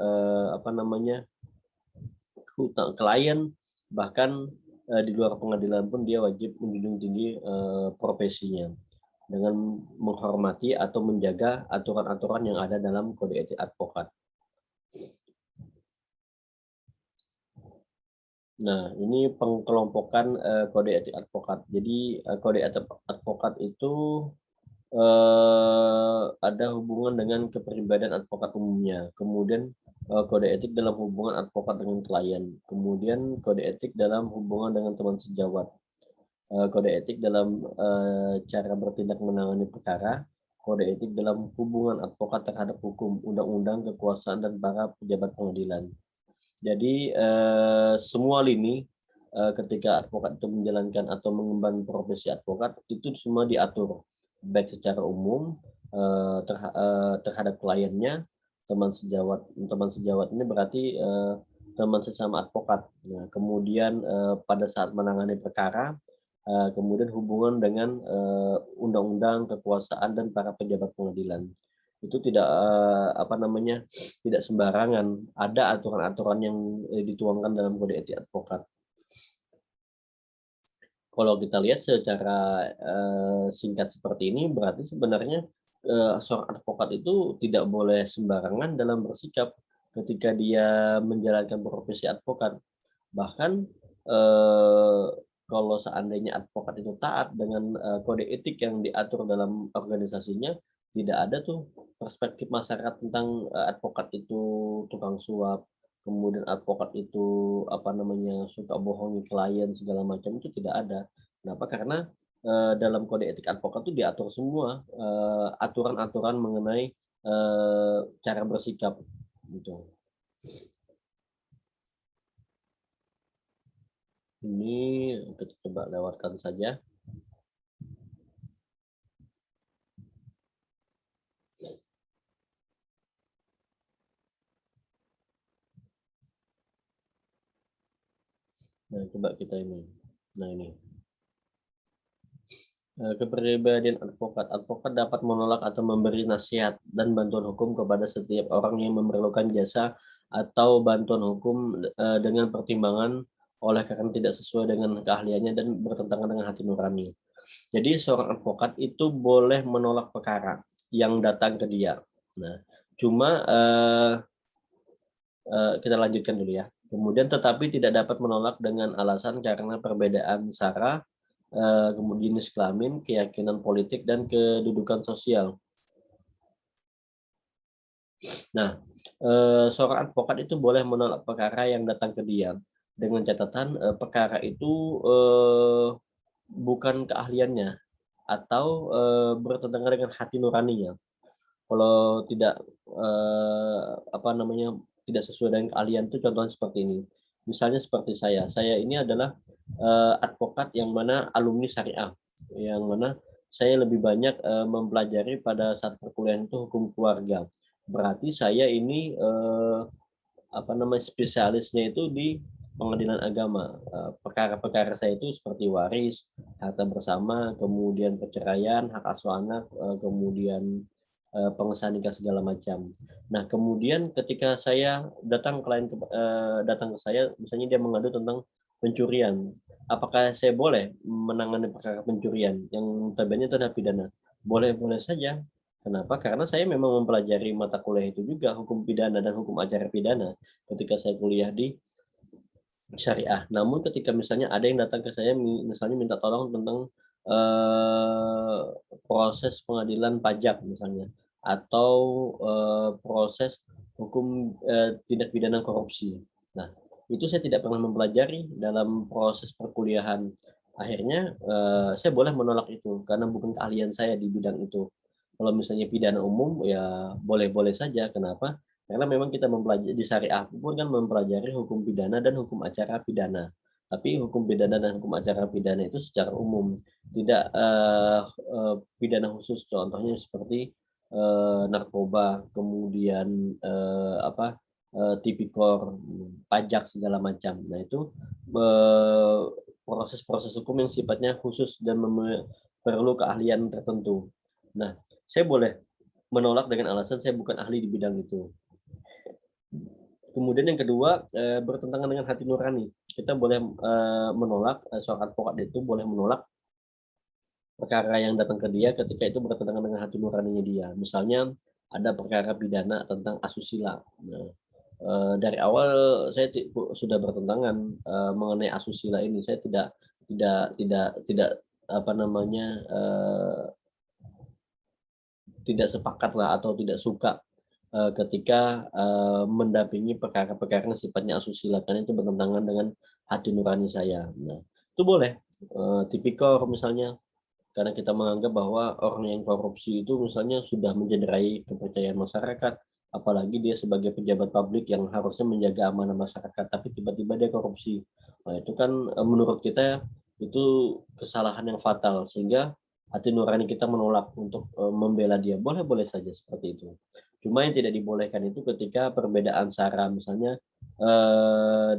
klien, bahkan di luar pengadilan pun dia wajib menjunjung tinggi profesinya dengan menghormati atau menjaga aturan-aturan yang ada dalam kode etik advokat. Nah, ini pengkelompokan kode etik advokat. Jadi kode etik advokat itu ada hubungan dengan kepribadian advokat umumnya. Kemudian kode etik dalam hubungan advokat dengan klien. Kemudian kode etik dalam hubungan dengan teman sejawat. Kode etik dalam cara bertindak menangani perkara. Kode etik dalam hubungan advokat terhadap hukum, undang-undang, kekuasaan, dan para pejabat pengadilan. Jadi semua lini ketika advokat itu menjalankan atau mengemban profesi advokat itu semua diatur baik secara umum terhadap kliennya, teman sejawat ini berarti teman sesama advokat. Nah, kemudian pada saat menangani perkara, kemudian hubungan dengan undang-undang, kekuasaan, dan para pejabat pengadilan. Itu tidak tidak sembarangan, ada aturan-aturan yang dituangkan dalam kode etik advokat. Kalau kita lihat secara singkat seperti ini, berarti sebenarnya seorang advokat itu tidak boleh sembarangan dalam bersikap ketika dia menjalankan profesi advokat. Bahkan kalau seandainya advokat itu taat dengan kode etik yang diatur dalam organisasinya, tidak ada tuh perspektif masyarakat tentang advokat itu tukang suap, kemudian advokat itu suka bohongi klien segala macam, itu tidak ada. Kenapa? Karena dalam kode etik advokat itu diatur semua aturan-aturan mengenai cara bersikap gitu. Ini kita coba lewatkan saja. Nah, coba kita ini. Nah, ini. Kepribadian advokat. Advokat dapat menolak atau memberi nasihat dan bantuan hukum kepada setiap orang yang memerlukan jasa atau bantuan hukum dengan pertimbangan oleh karena tidak sesuai dengan keahliannya dan bertentangan dengan hati nurani. Jadi seorang advokat itu boleh menolak perkara yang datang ke dia. Nah, cuma kita lanjutkan dulu ya. Kemudian tetapi tidak dapat menolak dengan alasan karena perbedaan sara, kemudian jenis kelamin, keyakinan politik, dan kedudukan sosial. Nah, seorang advokat itu boleh menolak perkara yang datang ke dia dengan catatan perkara itu bukan keahliannya atau bertentangan dengan hati nuraninya. Kalau tidak tidak sesuai dengan keahlian itu contohnya seperti ini. Misalnya seperti saya ini adalah advokat yang mana alumni syariah, yang mana saya lebih banyak mempelajari pada saat perkuliahan itu hukum keluarga. Berarti saya ini spesialisnya itu di pengadilan agama. Perkara-perkara saya itu seperti waris, harta bersama, kemudian perceraian, hak asuh anak, kemudian pengesahan nikah segala macam. Nah, kemudian ketika saya datang ke saya, misalnya dia mengadu tentang pencurian, apakah saya boleh menangani perkara pencurian yang notabene itu adalah pidana? Boleh-boleh saja. Kenapa? Karena saya memang mempelajari mata kuliah itu juga, hukum pidana dan hukum acara pidana ketika saya kuliah di syariah. Namun ketika misalnya ada yang datang ke saya misalnya minta tolong tentang eh, proses pengadilan pajak misalnya, atau proses hukum tindak pidana korupsi. Nah, itu saya tidak pernah mempelajari dalam proses perkuliahan. Akhirnya saya boleh menolak itu karena bukan keahlian saya di bidang itu. Kalau misalnya pidana umum ya boleh-boleh saja. Kenapa? Karena memang kita mempelajari di syariah pun kan mempelajari hukum pidana dan hukum acara pidana. Tapi hukum pidana dan hukum acara pidana itu secara umum, tidak pidana khusus. Contohnya seperti narkoba, kemudian tipikor, pajak segala macam. Nah itu eh, proses-proses hukum yang sifatnya khusus dan perlu keahlian tertentu. Nah, saya boleh menolak dengan alasan saya bukan ahli di bidang itu. Kemudian yang kedua, bertentangan dengan hati nurani. Kita boleh menolak, seorang advokat itu boleh menolak perkara yang datang ke dia ketika itu bertentangan dengan hati nuraninya dia. Misalnya ada perkara pidana tentang asusila. Nah, dari awal saya sudah bertentangan mengenai asusila ini. Saya tidak apa namanya tidak sepakat lah atau tidak suka ketika mendampingi perkara-perkara yang sifatnya asusila karena itu bertentangan dengan hati nurani saya. Nah, itu boleh. Tipikor misalnya, karena kita menganggap bahwa orang yang korupsi itu misalnya sudah mencederai kepercayaan masyarakat, apalagi dia sebagai pejabat publik yang harusnya menjaga amanah masyarakat, tapi tiba-tiba dia korupsi. Nah, itu kan menurut kita itu kesalahan yang fatal, sehingga hati nurani kita menolak untuk membela dia. Boleh-boleh saja seperti itu. Cuma yang tidak dibolehkan itu ketika perbedaan sara, misalnya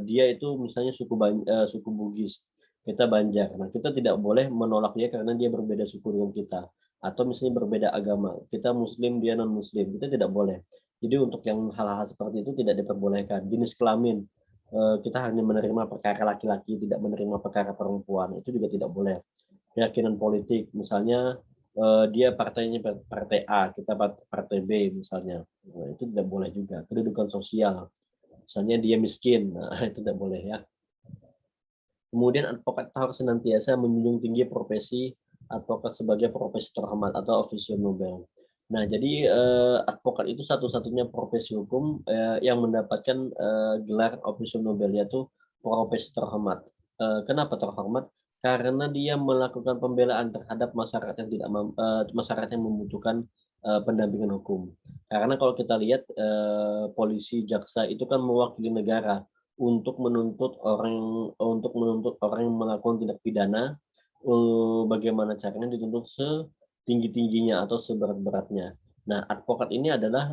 dia itu misalnya suku Bugis, kita Banjar. Nah, kita tidak boleh menolak dia karena dia berbeda suku dengan kita. Atau misalnya berbeda agama. Kita Muslim, dia non-Muslim. Kita tidak boleh. Jadi untuk yang hal-hal seperti itu tidak diperbolehkan. Jenis kelamin, kita hanya menerima perkara laki-laki, tidak menerima perkara perempuan. Itu juga tidak boleh. Keyakinan politik, misalnya dia partainya partai A, kita partai B misalnya. Nah, itu tidak boleh juga. Kedudukan sosial, misalnya dia miskin, nah, itu tidak boleh ya. Kemudian advokat harus senantiasa menjunjung tinggi profesi advokat sebagai profesi terhormat atau officio nobel. Nah, jadi advokat itu satu-satunya profesi hukum yang mendapatkan gelar officio nobel, yaitu profesi terhormat. Kenapa terhormat? Karena dia melakukan pembelaan terhadap masyarakat yang tidak masyarakat yang membutuhkan pendampingan hukum. Karena kalau kita lihat polisi, jaksa itu kan mewakili negara untuk menuntut orang yang melakukan tindak pidana, bagaimana caranya dituntut setinggi-tingginya atau seberat-beratnya. Nah, advokat ini adalah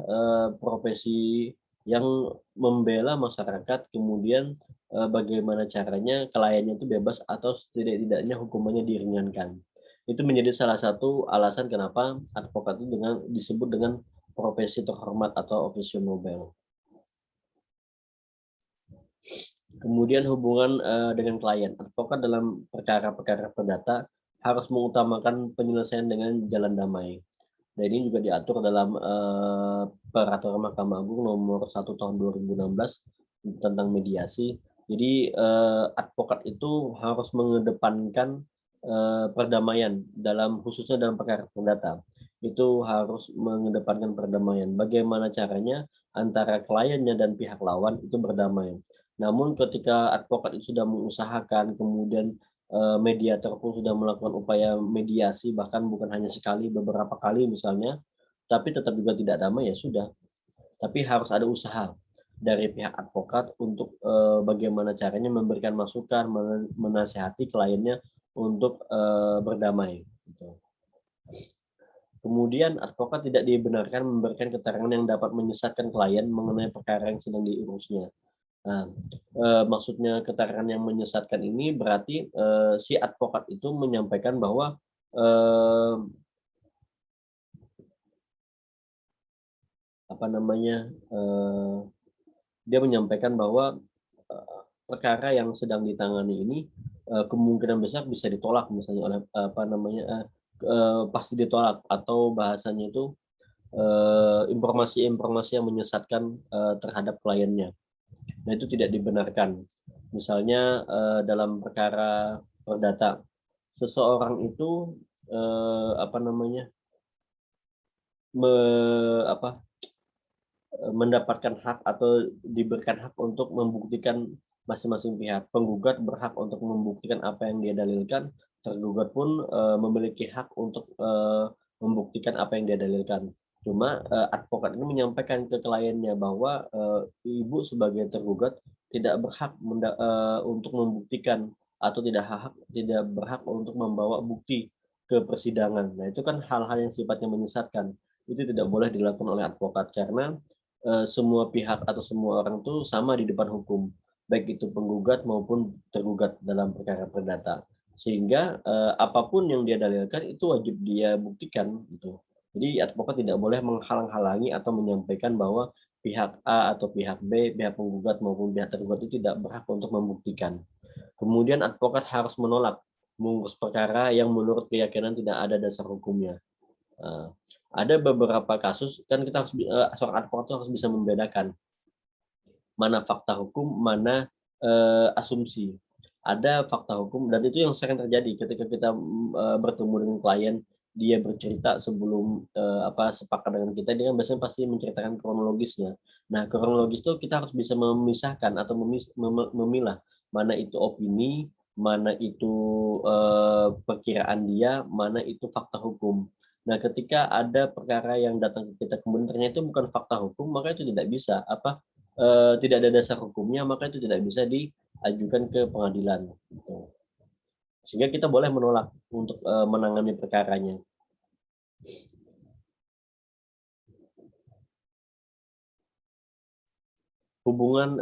profesi yang membela masyarakat, kemudian bagaimana caranya kliennya itu bebas atau setidak-tidaknya hukumannya diringankan. Itu menjadi salah satu alasan kenapa advokat itu disebut dengan profesi terhormat atau officio nobel. Kemudian hubungan dengan klien. Advokat dalam perkara-perkara perdata harus mengutamakan penyelesaian dengan jalan damai. Dan ini juga diatur dalam Peraturan Mahkamah Agung nomor 1 tahun 2016 tentang mediasi. Jadi advokat itu harus mengedepankan perdamaian khususnya dalam perkara perdata. Itu harus mengedepankan perdamaian. Bagaimana caranya antara kliennya dan pihak lawan itu berdamai. Namun ketika advokat itu sudah mengusahakan, kemudian mediator pun sudah melakukan upaya mediasi, bahkan bukan hanya sekali, beberapa kali misalnya, tapi tetap juga tidak damai, ya sudah. Tapi harus ada usaha. dari pihak advokat untuk bagaimana caranya memberikan masukan, menasihati kliennya untuk berdamai. Gitu. Kemudian advokat tidak dibenarkan memberikan keterangan yang dapat menyesatkan klien mengenai perkara yang sedang diurusnya. Nah, maksudnya keterangan yang menyesatkan ini berarti si advokat itu menyampaikan bahwa eh, apa namanya dia menyampaikan bahwa perkara yang sedang ditangani ini kemungkinan besar bisa ditolak misalnya oleh apa namanya pasti ditolak atau bahasanya itu informasi-informasi yang menyesatkan terhadap kliennya. Nah, itu tidak dibenarkan. Misalnya dalam perkara perdata, seseorang itu apa namanya me, apa mendapatkan hak atau diberikan hak untuk membuktikan masing-masing pihak. Penggugat berhak untuk membuktikan apa yang dia dalilkan, tergugat pun memiliki hak untuk membuktikan apa yang dia dalilkan. Cuma advokat ini menyampaikan ke kliennya bahwa ibu sebagai tergugat tidak berhak untuk membuktikan atau tidak berhak untuk membawa bukti ke persidangan. Nah, itu kan hal-hal yang sifatnya menyesatkan. Itu tidak boleh dilakukan oleh advokat karena semua pihak atau semua orang tuh sama di depan hukum, baik itu penggugat maupun tergugat dalam perkara perdata. Sehingga apapun yang dia dalilkan itu wajib dia buktikan gitu. Jadi advokat tidak boleh menghalang-halangi atau menyampaikan bahwa pihak A atau pihak B, pihak penggugat maupun pihak tergugat itu tidak berhak untuk membuktikan. Kemudian advokat harus menolak mengurus perkara yang menurut keyakinan tidak ada dasar hukumnya. Eh, ada beberapa kasus kan kita harus seorang advokat harus bisa membedakan mana fakta hukum, mana asumsi. Ada fakta hukum dan itu yang sering terjadi ketika kita bertemu dengan klien, dia bercerita sebelum sepakat dengan kita, dia kan biasanya pasti menceritakan kronologisnya. Nah, kronologis itu kita harus bisa memisahkan atau memilah mana itu opini, mana itu perkiraan dia, mana itu fakta hukum. Nah, ketika ada perkara yang datang ke kita kemudian ternyata itu bukan fakta hukum, maka itu tidak bisa tidak ada dasar hukumnya, maka itu tidak bisa diajukan ke pengadilan. Gitu. Sehingga kita boleh menolak untuk menangani perkaranya. Hubungan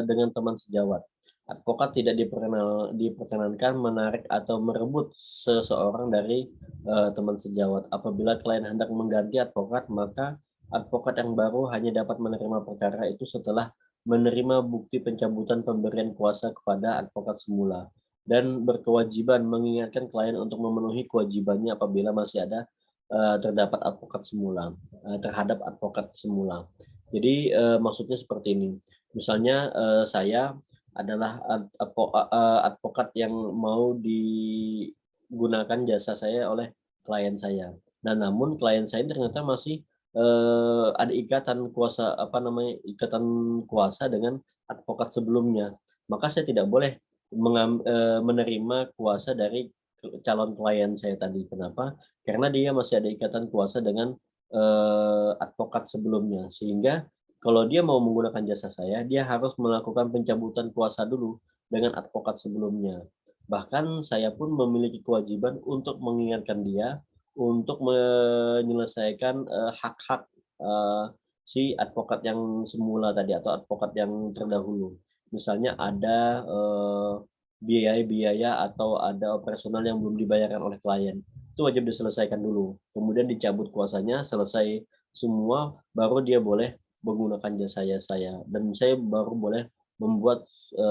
dengan teman sejawat. Advokat tidak diperkenankan menarik atau merebut seseorang dari teman sejawat. Apabila klien hendak mengganti advokat, maka advokat yang baru hanya dapat menerima perkara itu setelah menerima bukti pencabutan pemberian kuasa kepada advokat semula dan berkewajiban mengingatkan klien untuk memenuhi kewajibannya apabila masih ada terdapat advokat semula terhadap advokat semula. Jadi maksudnya seperti ini. Misalnya saya adalah advokat yang mau digunakan jasa saya oleh klien saya. Nah, namun klien saya ternyata masih ada ikatan kuasa ikatan kuasa dengan advokat sebelumnya. Maka saya tidak boleh menerima kuasa dari calon klien saya tadi. Kenapa? Karena dia masih ada ikatan kuasa dengan advokat sebelumnya. Sehingga kalau dia mau menggunakan jasa saya, dia harus melakukan pencabutan kuasa dulu dengan advokat sebelumnya. Bahkan saya pun memiliki kewajiban untuk mengingatkan dia untuk menyelesaikan hak-hak si advokat yang semula tadi atau advokat yang terdahulu. Misalnya ada biaya-biaya atau ada operasional yang belum dibayarkan oleh klien. Itu wajib diselesaikan dulu. Kemudian dicabut kuasanya, selesai semua, baru dia boleh menggunakan jasa saya. Dan saya baru boleh membuat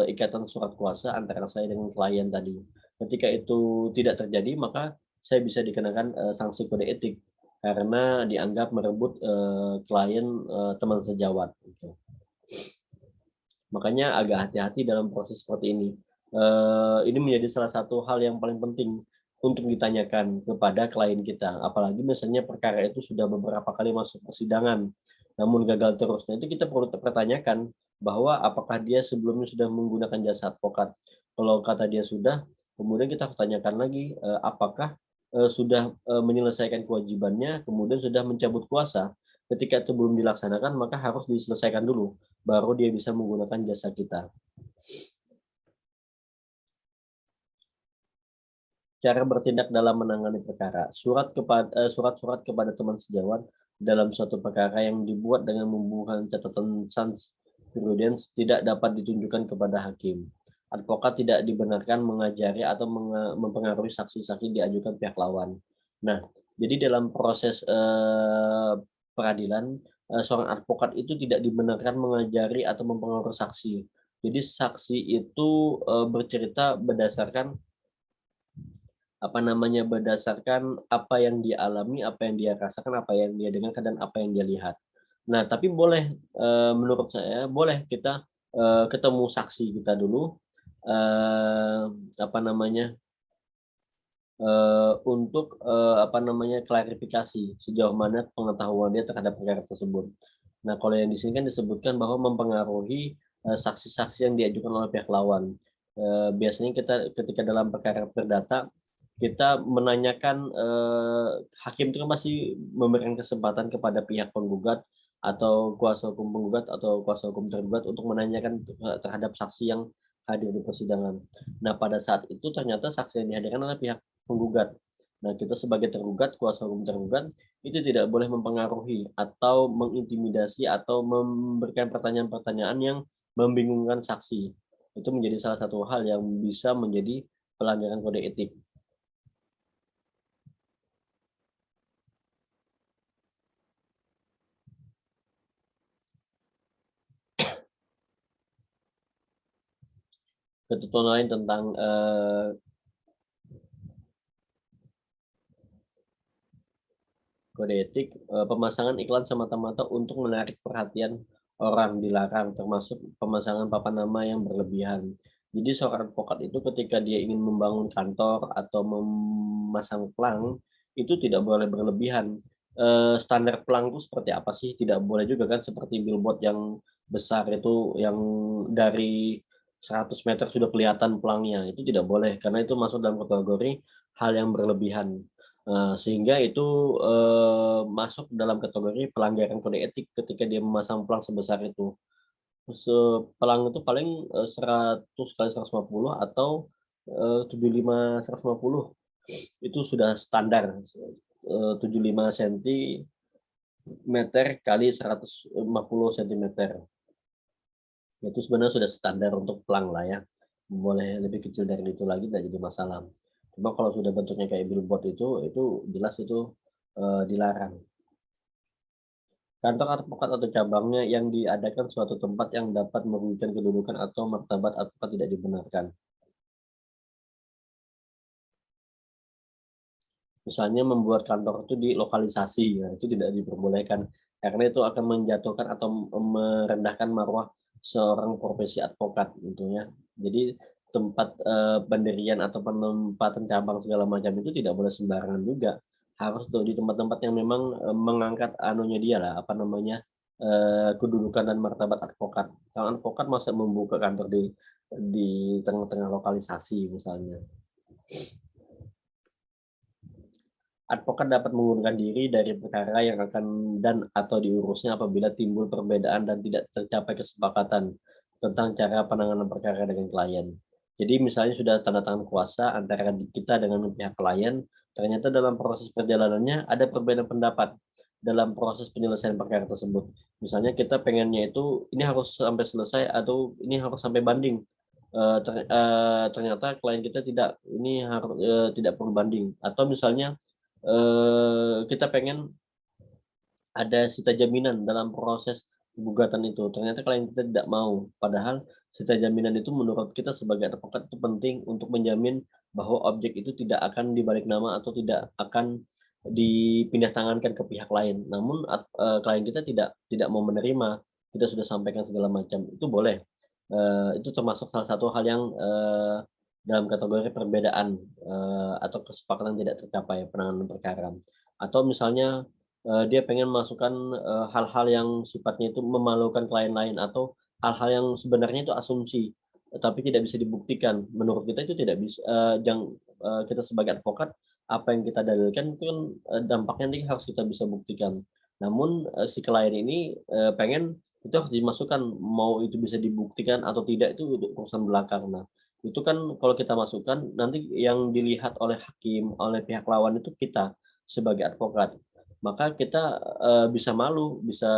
ikatan surat kuasa antara saya dengan klien tadi. Ketika itu tidak terjadi, maka saya bisa dikenakan sanksi kode etik karena dianggap merebut klien teman sejawat. Gitu. Makanya agak hati-hati dalam proses seperti ini. Ini menjadi salah satu hal yang paling penting untuk ditanyakan kepada klien kita. Apalagi misalnya perkara itu sudah beberapa kali masuk persidangan, namun gagal terus. Nah, itu kita perlu pertanyakan bahwa apakah dia sebelumnya sudah menggunakan jasa advokat. Kalau kata dia sudah, kemudian kita harus tanyakan lagi apakah sudah menyelesaikan kewajibannya, kemudian sudah mencabut kuasa. Ketika itu belum dilaksanakan, maka harus diselesaikan dulu, baru dia bisa menggunakan jasa kita. Cara bertindak dalam menangani perkara. Surat-surat kepada teman sejawat dalam suatu perkara yang dibuat dengan membubuhkan catatan sans jurisprudence tidak dapat ditunjukkan kepada hakim. Advokat tidak dibenarkan mengajari atau mempengaruhi saksi-saksi diajukan pihak lawan. Nah, jadi dalam proses peradilan, seorang advokat itu tidak dibenarkan mengajari atau mempengaruhi saksi. Jadi saksi itu bercerita berdasarkan berdasarkan apa yang dia alami, apa yang dia rasakan, apa yang dia dengarkan, dan apa yang dia lihat. Nah, tapi boleh, menurut saya boleh kita, ketemu saksi kita dulu, eee, apa namanya, untuk, klarifikasi sejauh mana pengetahuan dia terhadap perkara tersebut. Nah, kalau yang di sini kan disebutkan bahwa mempengaruhi, saksi-saksi yang diajukan oleh pihak lawan. Biasanya kita ketika dalam perkara perdata, kita menanyakan, hakim itu kan pasti memberikan kesempatan kepada pihak penggugat atau kuasa hukum penggugat atau kuasa hukum tergugat untuk menanyakan terhadap saksi yang hadir di persidangan. Nah, pada saat itu ternyata saksi yang dihadirkan adalah pihak penggugat. Nah, kita sebagai tergugat, kuasa hukum tergugat, itu tidak boleh mempengaruhi atau mengintimidasi atau memberikan pertanyaan-pertanyaan yang membingungkan saksi. Itu menjadi salah satu hal yang bisa menjadi pelanggaran kode etik. Ketentuan lain tentang kode etik, pemasangan iklan semata-mata untuk menarik perhatian orang dilarang, termasuk pemasangan papan nama yang berlebihan. Jadi seorang advokat itu ketika dia ingin membangun kantor atau memasang pelang, itu tidak boleh berlebihan. Standar pelang itu seperti apa sih? Tidak boleh juga kan seperti billboard yang besar itu, yang dari 100 meter sudah kelihatan pelangnya, itu tidak boleh, karena itu masuk dalam kategori hal yang berlebihan. Sehingga itu, masuk dalam kategori pelanggaran kode etik ketika dia memasang pelang sebesar itu. Pelang itu paling, 100 kali 150 atau, 75, 150, itu sudah standar, 75 sentimeter kali 150 sentimeter. Itu sebenarnya sudah standar untuk pelang lah ya. Boleh lebih kecil dari itu lagi tidak jadi masalah. Cuma kalau sudah bentuknya kayak billboard itu jelas itu, dilarang. Kantor advokat atau cabangnya yang diadakan suatu tempat yang dapat merugikan kedudukan atau martabat advokat tidak dibenarkan. Misalnya membuat kantor itu di lokalisasi, ya itu tidak diperbolehkan, karena itu akan menjatuhkan atau merendahkan marwah seorang profesi advokat gitu ya. Jadi tempat, pendirian atau penempatan cabang segala macam itu tidak boleh sembarangan juga. Harus tuh di tempat-tempat yang memang, mengangkat anunya dia lah, kedudukan dan martabat advokat. Kalau advokat masa membuka kantor di tengah-tengah lokalisasi misalnya. Advokat dapat mengundurkan diri dari perkara yang akan atau diurusnya apabila timbul perbedaan dan tidak tercapai kesepakatan tentang cara penanganan perkara dengan klien. Jadi misalnya sudah tanda tangan kuasa antara kita dengan pihak klien, ternyata dalam proses perjalanannya ada perbedaan pendapat dalam proses penyelesaian perkara tersebut. Misalnya kita pengennya itu ini harus sampai selesai atau ini harus sampai banding. Ternyata klien kita tidak, ini harus tidak perlu banding, atau misalnya kita pengen ada sita jaminan dalam proses gugatan itu, ternyata klien kita tidak mau. Padahal sita jaminan itu menurut kita sebagai advokat itu penting untuk menjamin bahwa objek itu tidak akan dibalik nama atau tidak akan dipindah tangankan ke pihak lain. Namun klien kita tidak mau menerima, kita sudah sampaikan segala macam, itu boleh. Itu termasuk salah satu hal yang, dalam kategori perbedaan, atau kesepakatan tidak tercapai penanganan perkara. Atau misalnya, dia pengen masukkan, hal-hal yang sifatnya itu memalukan klien lain atau hal-hal yang sebenarnya itu asumsi, tapi tidak bisa dibuktikan. Menurut kita itu tidak bisa, kita sebagai advokat, apa yang kita dalilkan itu kan, dampaknya nanti harus kita bisa buktikan. Namun si klien ini pengen itu harus dimasukkan, mau itu bisa dibuktikan atau tidak itu urusan belakang. Nah, itu kan kalau kita masukkan nanti yang dilihat oleh hakim, oleh pihak lawan itu kita sebagai advokat. Maka kita bisa malu, bisa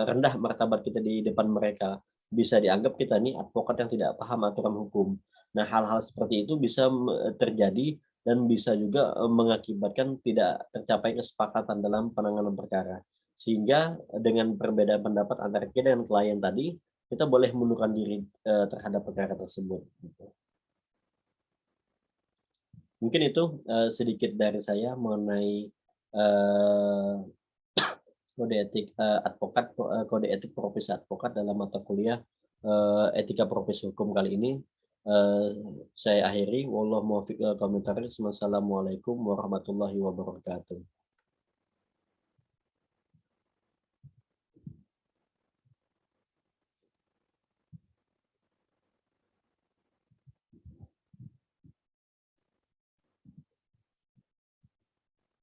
rendah martabat kita di depan mereka. Bisa dianggap kita nih advokat yang tidak paham aturan hukum. Nah, hal-hal seperti itu bisa terjadi dan bisa juga mengakibatkan tidak tercapai kesepakatan dalam penanganan perkara. Sehingga dengan perbedaan pendapat antara kita dan klien tadi, kita boleh mundurkan diri terhadap perkara tersebut. Gitu. Mungkin itu sedikit dari saya mengenai eh, kode etik advokat, kode etik profesi advokat dalam mata kuliah etika profesi hukum kali ini. Eh, saya akhiri. Wallahu muwaffiq ila aqwamit thoriq. Wassalamualaikum warahmatullahi wabarakatuh.